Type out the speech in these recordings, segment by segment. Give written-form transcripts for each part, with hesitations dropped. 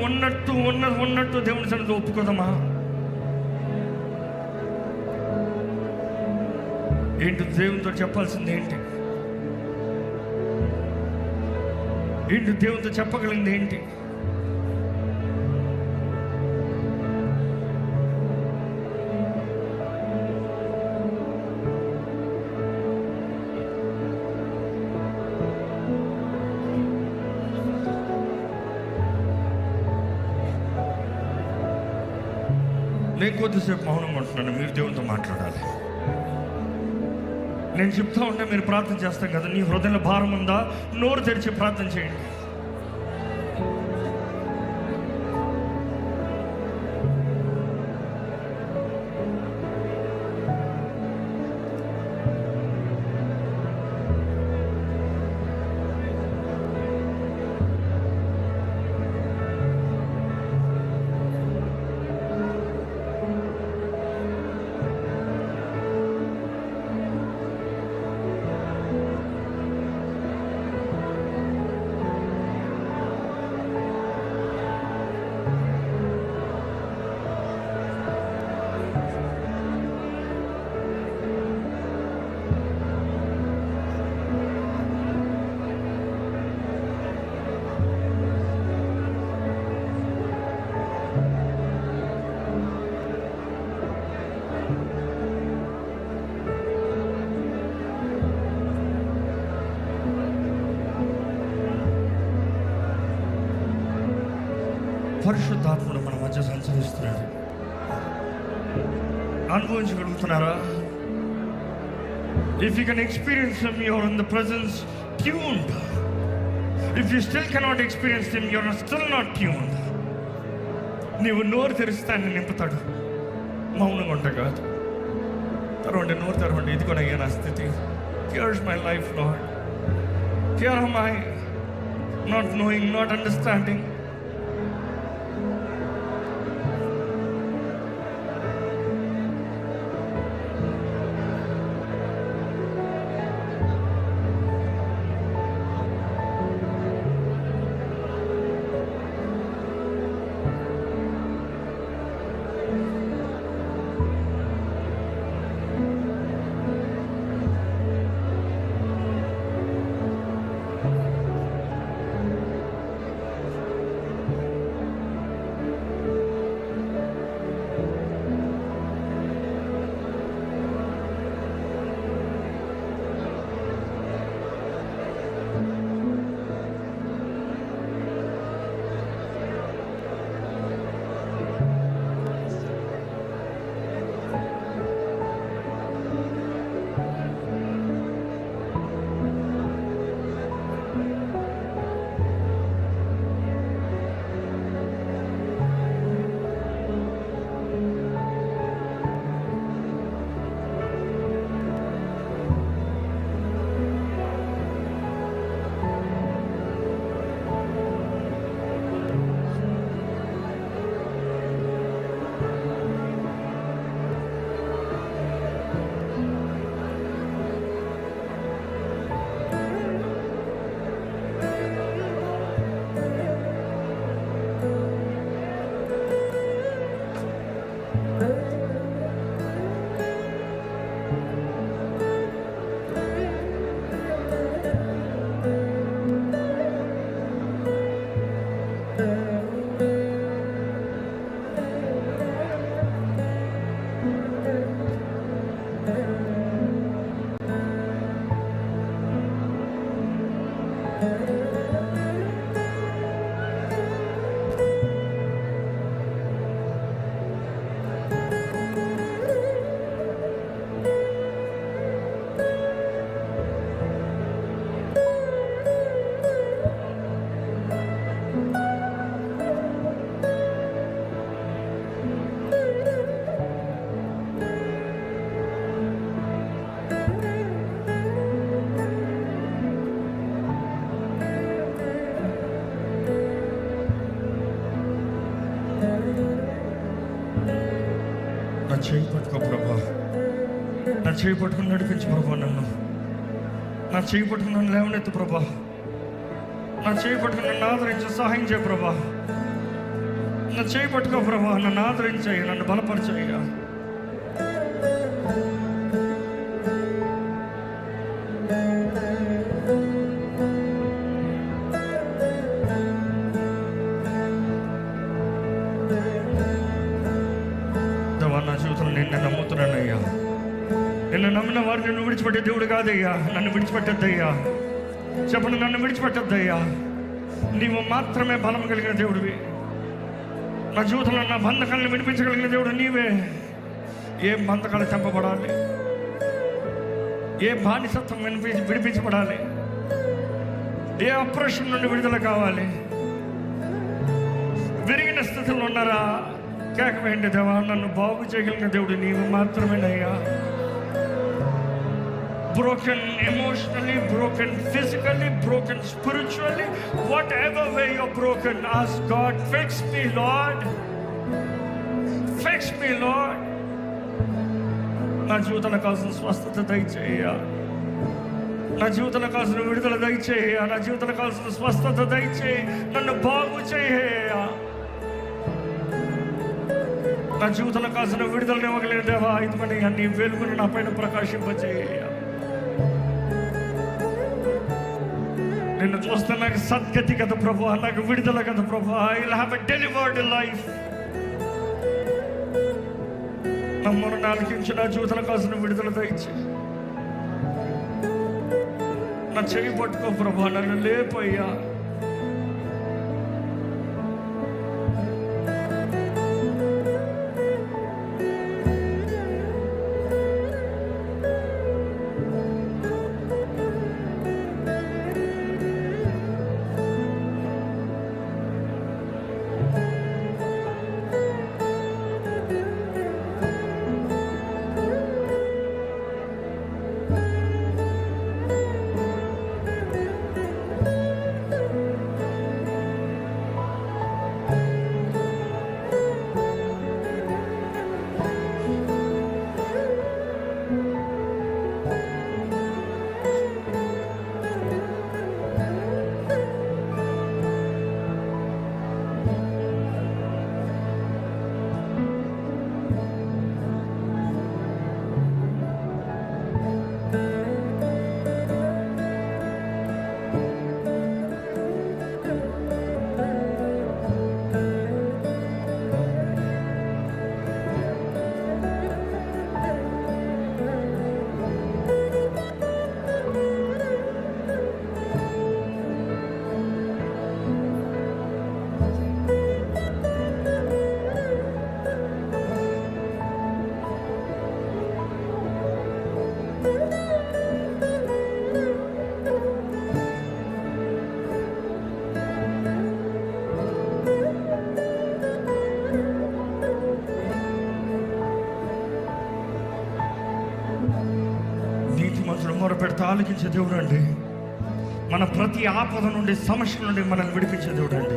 ఉన్నట్టు దేవుని సన్నిధిలో ఒప్పుకోదమ్మా. ఏంటి దేవునితో చెప్పాల్సింది ఏంటి? దేవునితో చెప్పగలిగింది ఏంటి? నేను కొద్దిసేపు మౌనంగా ఉంటున్నాను, మీరు దేవునితో మాట్లాడాలి. నేను చెప్తా ఉంటే మీరు ప్రార్థన చేస్తాం కదా. నీ హృదయంలో భారం ఉందా? నోరు తెరిచి ప్రార్థన చేయండి. పరిశుద్ధాత్ముడు మన మధ్య సంచరిస్తున్నాడు. అనుభవించగలుగుతున్నారా? If you can experience him, you are in the presence tuned. If you still cannot experience him, you are still not tuned. నీవు నోరు తెరిస్తే ఆయన నింపుతాడు. మౌనంగా ఉంటా కాదు. తెరవండి, నోరు తెరవండి. ఇది కూడా నా స్థితి. Here's my life, Lord. Here am I, not knowing, not understanding. చేయి పట్టుకో ప్రభా, నా చేయి పట్టుకుని నడిపించు ప్రభా, నా చేయి పట్టుకుని నన్ను లేవనెత్తు ప్రభా, నా చేయి పట్టుకుని నన్ను ఆదరించు, సహాయం చేయ ప్రభా. నా చేయి పట్టుకో ప్రభా, నన్ను ఆదరించాయి, నన్ను బలపరిచాయ్యా. నా జీవితంలో నిన్ను నమ్ముతున్నానయ్యా. నిన్ను నమ్మిన వారు నిన్ను విడిచిపెట్టే దేవుడు కాదయ్యా. నన్ను విడిచిపెట్టద్దయ్యా. చెప్పండి, నన్ను విడిచిపెట్టద్దయ్యా. నీవు మాత్రమే బలం కలిగిన దేవుడివి. నా జీవితంలో నా బంధకాలను విడిపించగలిగిన దేవుడు నీవే. ఏ బంధకాలు చంపబడాలి, ఏ బానిసత్వం విడిపించబడాలి, ఏ ఆపరేషన్ నుండి విడుదల కావాలి, విరిగిన స్థితిలో ఉన్నారా, కేక వేయండి. దేవా, నన్ను బాగు చేయగలిగిన దేవుడు నీవు మాత్రమేనయ్యా. Broken emotionally, broken physically, broken spiritually, whatever way you're broken, ask God, fix me Lord, fix me Lord. నా జీవితంలో కావాల్సిన స్వస్థత దయచేయ్యా. నా జీవితంలో కావాల్సిన విడుదల దయచేయ్యా. నా జీవితంలో కావాల్సిన స్వస్థత దయచేయి. నన్ను బాగు చేయ్యా. నా జీవితంలో కావాల్సిన విడుదలను ఇవ్వగలిగిన దేవా, ఇదిగోని నీ వెలుగును నా పైన ప్రకాశింపచేయ్యా. నిన్ను చూస్తే నాకు సద్గతి కదా ప్రభు, నాకు విడుదల కదా ప్రభు. I will have a delivered life. నమ్మను నాలుగించి నా జీవితంలో కావాల్సిన విడుదల దయచి. నా చెయ్యి పట్టుకో ప్రభు, నన్ను లేపయ్యా. మొరపెడితే ఆలకించే దేవుడు అండి. మన ప్రతి ఆపద నుండి, సమస్య నుండి మనల్ని విడిపించే దేవుడు అండి.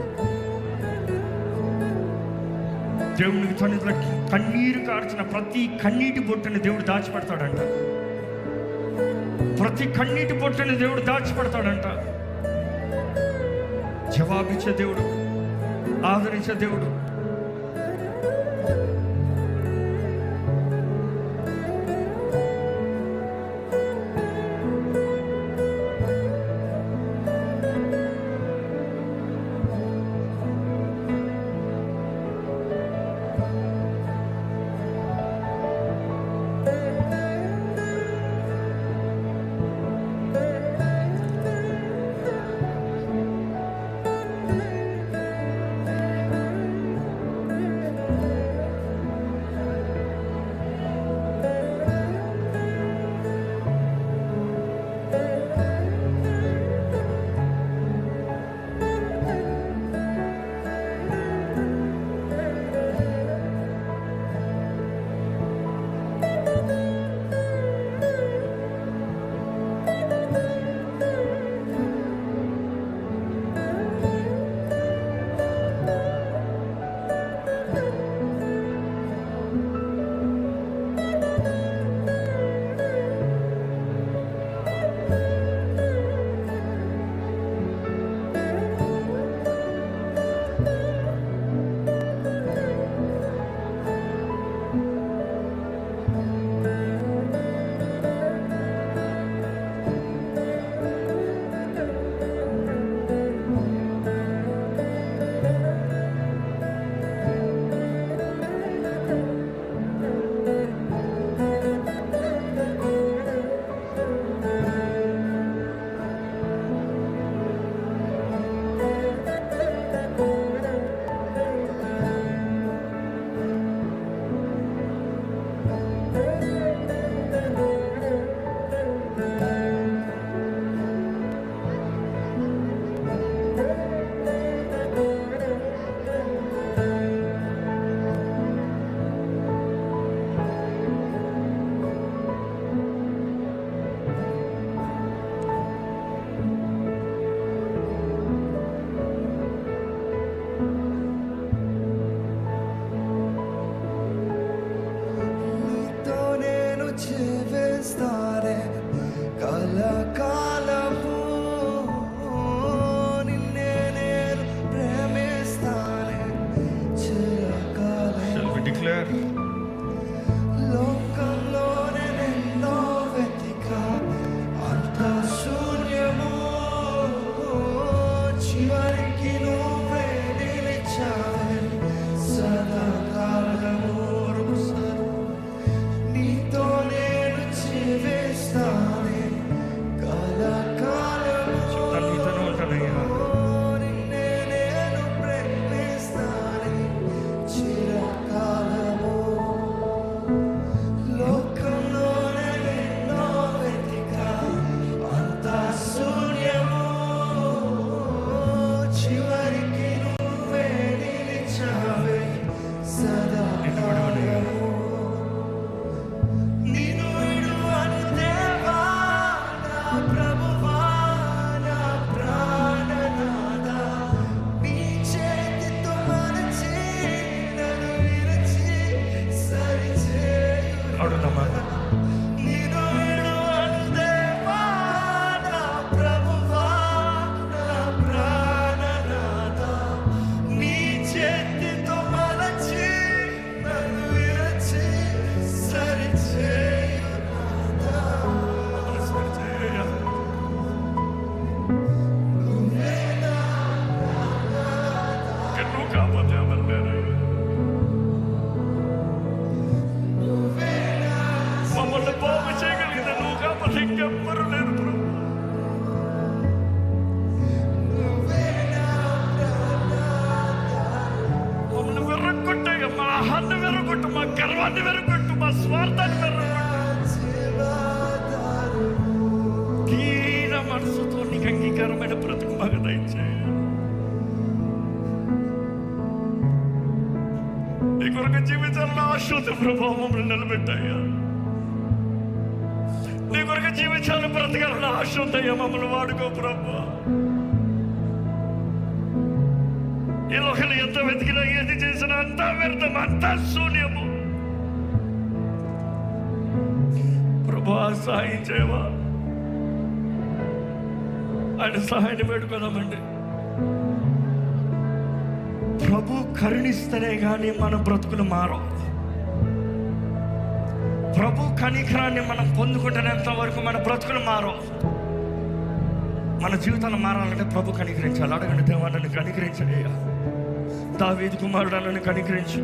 దేవునికి సన్నిధిలో కన్నీరు కార్చిన ప్రతి కన్నీటి బొట్టుని దేవుడు దాచిపెడతాడంట. ప్రతి కన్నీటి బొట్టుని దేవుడు దాచిపెడతాడంట. జవాబిచ్చే దేవుడు, ఆదరించే దేవుడు. చెప్పారు, లోకంలోనే నిన్నో వెతికా అంత శూన్యము, చివరికి నువ్వే నిలిచావే సదాకాలము. నీతో నేను జీవిస్తానే కలకాలము, నీతోనే ఉంటానయ్యా. నిన్నే నేను ప్రేమిస్తానే చిరకాలము. లోకంలోనే నిన్నో వెతికా అంతా శూన్యము, చివరికి నువ్వే నిలిచావే సదాకాలము. నిన్ను విడువను దేవా నా ప్రభువా నా ప్రాణనాథా, నీ చేతితో మలచి నన్ను విరచి సరిచేయునా. అడుగుదామా? నిన్ను విడువను దేవా నా ప్రభువా నా ప్రాణనాథా, నీ చేతితో మలచి నన్ను విరచి సరిచేయునా. సరిచేయ్యా. నువ్వే నా ఇక్కడ నువ్వు కాకపోతే ఎవరు లేరయ్యా. నువ్వే నా మమ్మల్ని బాగు చేయగలిగిన నువ్వు కాకపోతే ఇంకెవ్వరు లేరు ప్రభు. నువ్వే నా మమ్మల్ని వెర్రగొట్టయ్యా, మా ఆహాన్ని వెర్రగొట్టు, మా గర్వాన్ని వెర్రగొట్టు, మా స్వార్థాన్ని వెర్రగొట్టు. జీవధారము. దీన మనసుతో నీకు అంగీకారమైన బ్రతుకు మాకు దయచేయ. నీ కొరకు జీవించాలని ఆశ ఉంది ప్రభావం, మమ్మల్ని నిలబెట్టాయ్యా. నీ కొరకు జీవించాలని బ్రతకాలని ఆశ ఉందయ్యా, మమ్మల్ని వాడుకో ప్రభు. ఈ లోకంలో ఎంత వెతికినా ఏది చేసినా అంతా వ్యర్థం, అంతా శూన్యము. ప్రభు సహాయం చేయవా? ఆయన సహాయాన్ని వేడుకుందామండి. ప్రభు కరుణిస్తేనే కానీ మన బ్రతుకులు మారవు. ప్రభు కనికరాన్ని మనం పొందుకుంటున్నంత వరకు మన బ్రతుకులు మారవు. మన జీవితాలు మారాలంటే ప్రభు కనికరించాలి. అడగండి, దేవా నన్ను కనికరించయ్యా. దావీదు కుమారుడా నన్ను కనికరించు.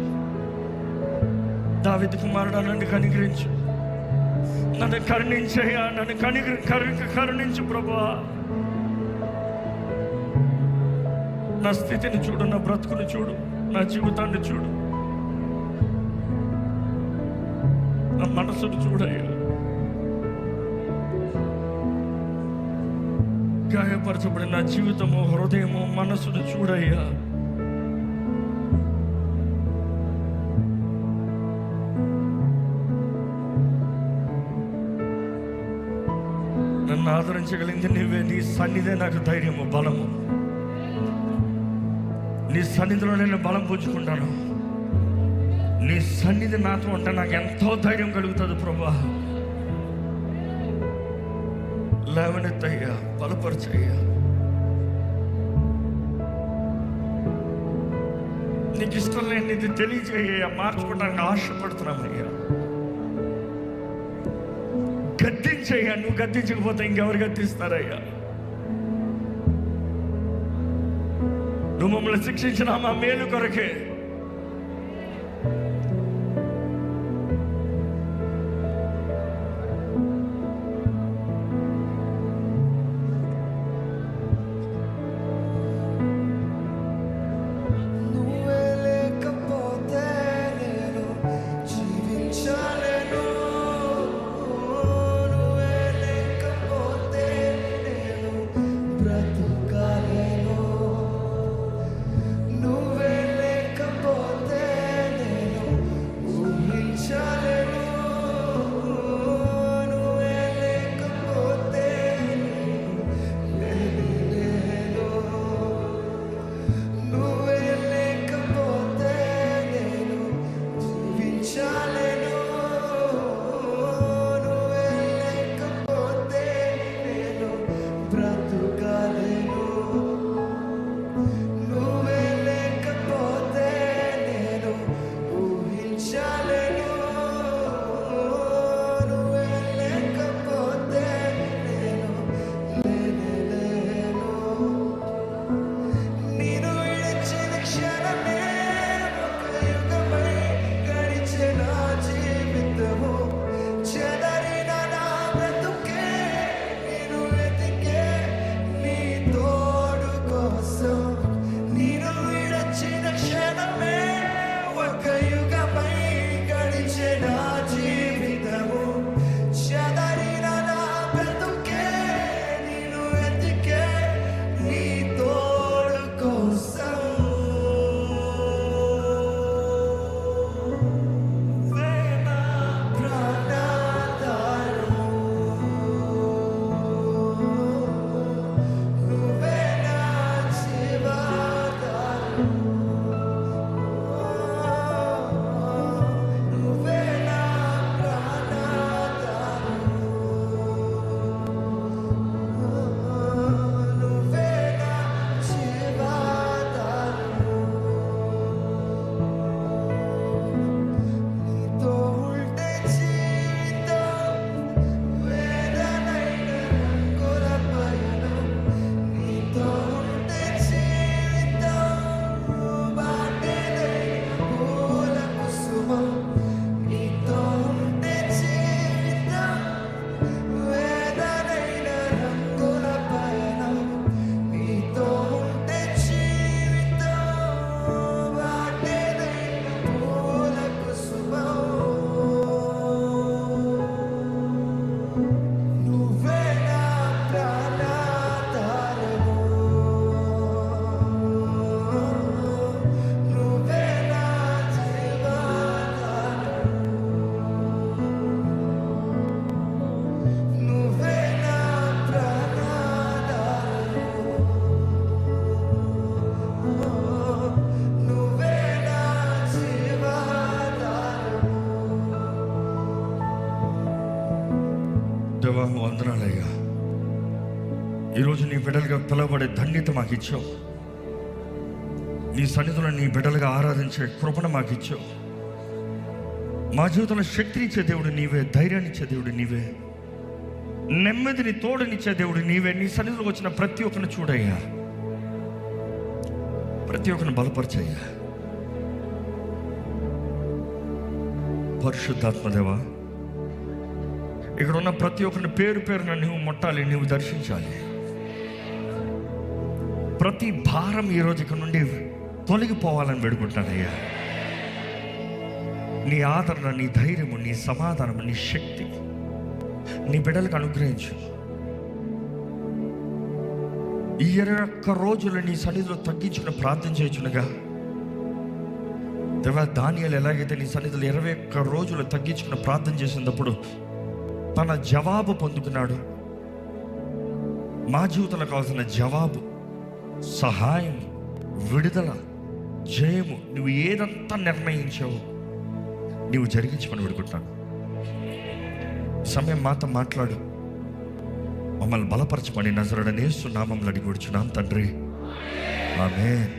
దావీదు కుమారుడా నన్ను కనికరించు. నన్ను కరుణించయ్యా, నన్ను కరుణించు ప్రభువా. నా స్థితిని చూడు, నా బ్రతుకుని చూడు, నా జీవితాన్ని చూడు, నా మనసును చూడయ్యా. గాయపరచబడిన నా జీవితము, హృదయము, మనసును చూడయ్యా. నన్ను ఆదరించగలిగింది నీవే. నీ సన్నిధే నాకు ధైర్యము, బలము. నీ సన్నిధిలో నేను బలం పుంజుకుంటాను. నీ సన్నిధి నాతో ఉంటే నాకు ఎంతో ధైర్యం కలుగుతుంది ప్రభా. లేవనెత్తయ్యా, బలపరచయ్యా. నీకు ఇష్టం లేనిది తెలియజేయ్యా. మార్చుకోవడానికి ఆశపడుతున్నామయ్యా. గద్దించయ్యా. నువ్వు గద్దించకపోతే ఇంకెవరు గద్దిస్తారయ్యా? నువ్వు మమ్మల్ని శిక్షించిన మా మేలు కొరకే. నువ్వే లేకపోతే నేను జీవించలేను. నువ్వే లేకపోతే నేను బ్రతుకలేను. నువ్వే లేకపోతే ఈరోజు నీ బిడ్డలుగా పిలువబడే ధన్యత మాకు ఇచ్చావు. నీ సన్నిధిలో నీ బిడ్డలుగా ఆరాధించే కృపణ మాకు ఇచ్చావు. మా జీవితంలో శక్తినిచ్చే దేవుడు నీవే, ధైర్యాన్నిచ్చే దేవుడు నీవే, నెమ్మదిని తోడనిచ్చే దేవుడు నీవే. నీ సన్నిధిలో వచ్చిన ప్రతి ఒక్కరిని చూడయ్యా, ప్రతి ఒక్కరిని బలపరచయ్యా. పరిశుద్ధాత్మదేవా, ఇక్కడ ఉన్న ప్రతి ఒక్కరిని పేరు పేరున నువ్వు ముట్టాలి, నువ్వు దర్శించాలి. ప్రతి భారం ఈరోజు ఇక్కడ నుండి తొలగిపోవాలని వేడుకుంటానయ్యా. నీ ఆదరణ, నీ ధైర్యము, నీ సమాధానము, నీ శక్తి నీ బిడ్డలకు అనుగ్రహించు. ఈ 21 రోజులు నీ సన్నిధిలో తగ్గించుకుని ప్రార్థన చేయుచునగా దేవా, దానియేలు ఎలాగైతే నీ సన్నిధిలో 21 రోజులు తగ్గించుకుని ప్రార్థన చేసినప్పుడు తన జవాబు పొందుకున్నాడు, మా జీవితంలో కావాల్సిన జవాబు, సహాయం, విడుదల, జయము నువ్వు ఏదంతా నిర్ణయించావు నువ్వు జరిగించమని వేడుకుంటాను. సమయం మాతో మాట్లాడు, మమ్మల్ని బలపరచమని నజరేయుడైన యేసు నామములో అడిగి వేడుచున్నాం తండ్రి, ఆమేన్.